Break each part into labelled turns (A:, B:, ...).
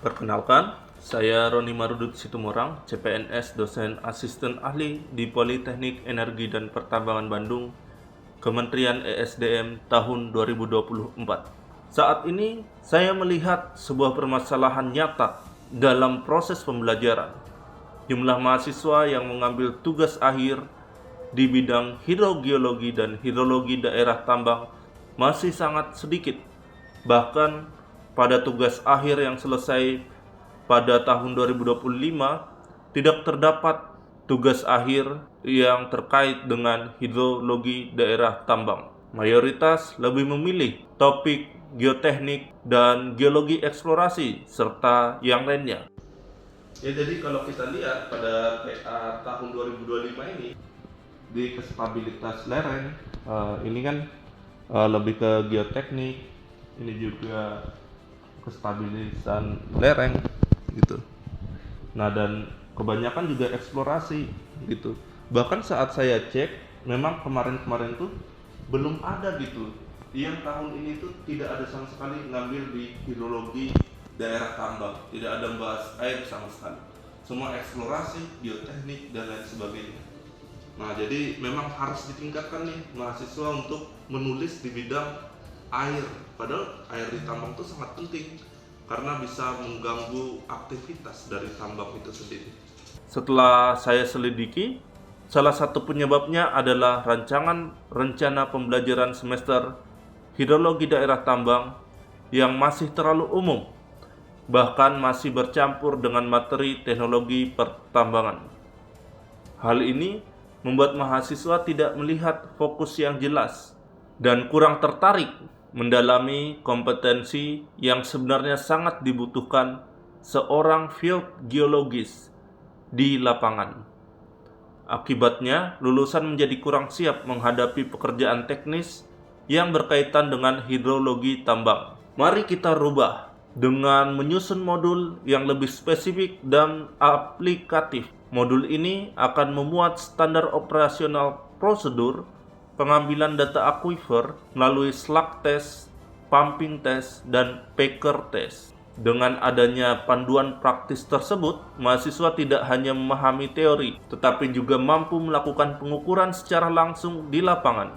A: Perkenalkan, saya Roni Marudut Situmorang, CPNS, dosen asisten ahli di Politeknik Energi dan Pertambangan Bandung, Kementerian ESDM tahun 2024. Saat ini, saya melihat sebuah permasalahan nyata dalam proses pembelajaran. Jumlah mahasiswa yang mengambil tugas akhir di bidang hidrogeologi dan hidrologi daerah tambang masih sangat sedikit. Bahkan pada tugas akhir yang selesai pada tahun 2025 tidak terdapat tugas akhir yang terkait dengan hidrologi daerah tambang. Mayoritas lebih memilih topik geoteknik dan geologi eksplorasi serta yang lainnya. Ya, jadi kalau kita lihat pada PA tahun 2025 ini di stabilitas lereng, ini kan lebih ke geoteknik, ini juga kestabilisan lereng gitu. Nah, dan kebanyakan juga eksplorasi gitu. Bahkan saat saya cek, memang kemarin-kemarin tuh belum ada gitu. Yang tahun ini tuh tidak ada sama sekali ngambil di hidrologi daerah tambang, tidak ada membahas air sama sekali. Semua eksplorasi, geoteknik dan lain sebagainya. Nah, jadi memang harus ditingkatkan nih mahasiswa untuk menulis di bidang air. Padahal air di tambang itu sangat penting karena bisa mengganggu aktivitas dari tambang itu sendiri. Setelah saya selidiki, salah satu penyebabnya adalah rancangan rencana pembelajaran semester hidrologi daerah tambang yang masih terlalu umum, bahkan masih bercampur dengan materi teknologi pertambangan. Hal ini membuat mahasiswa tidak melihat fokus yang jelas dan kurang tertarik mendalami kompetensi yang sebenarnya sangat dibutuhkan seorang field geologis di lapangan. Akibatnya, lulusan menjadi kurang siap menghadapi pekerjaan teknis yang berkaitan dengan hidrologi tambang. Mari kita rubah dengan menyusun modul yang lebih spesifik dan aplikatif. Modul ini akan memuat standar operasional prosedur pengambilan data aquifer melalui slug test, pumping test, dan packer test. Dengan adanya panduan praktis tersebut, mahasiswa tidak hanya memahami teori, tetapi juga mampu melakukan pengukuran secara langsung di lapangan.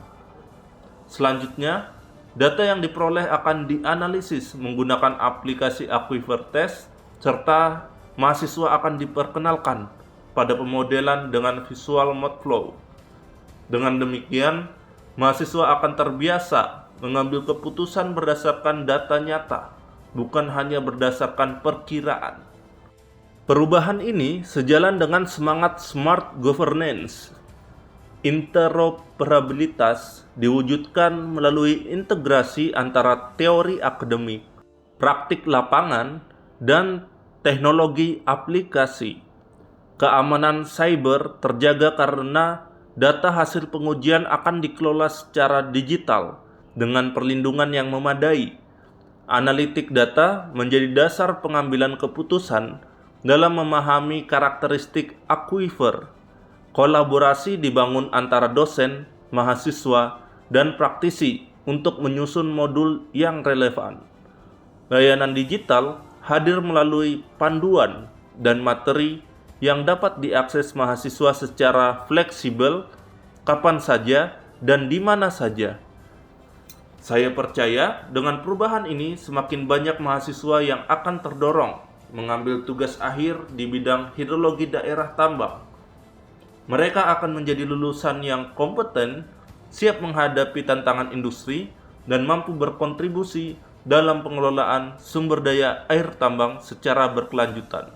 A: Selanjutnya, data yang diperoleh akan dianalisis menggunakan aplikasi aquifer test, serta mahasiswa akan diperkenalkan pada pemodelan dengan visual mode flow. Dengan demikian, mahasiswa akan terbiasa mengambil keputusan berdasarkan data nyata, bukan hanya berdasarkan perkiraan. Perubahan ini sejalan dengan semangat smart governance. Interoperabilitas diwujudkan melalui integrasi antara teori akademik, praktik lapangan, dan teknologi aplikasi. Keamanan cyber terjaga karena data hasil pengujian akan dikelola secara digital dengan perlindungan yang memadai. Analitik data menjadi dasar pengambilan keputusan dalam memahami karakteristik aquifer. Kolaborasi dibangun antara dosen, mahasiswa, dan praktisi untuk menyusun modul yang relevan. Layanan digital hadir melalui panduan dan materi yang dapat diakses mahasiswa secara fleksibel, kapan saja dan di mana saja. Saya percaya dengan perubahan ini semakin banyak mahasiswa yang akan terdorong mengambil tugas akhir di bidang hidrologi daerah tambang. Mereka akan menjadi lulusan yang kompeten, siap menghadapi tantangan industri, dan mampu berkontribusi dalam pengelolaan sumber daya air tambang secara berkelanjutan.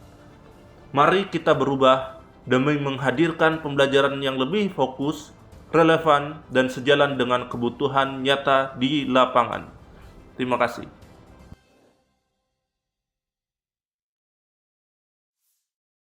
A: Mari kita berubah demi menghadirkan pembelajaran yang lebih fokus, relevan, dan sejalan dengan kebutuhan nyata di lapangan. Terima kasih.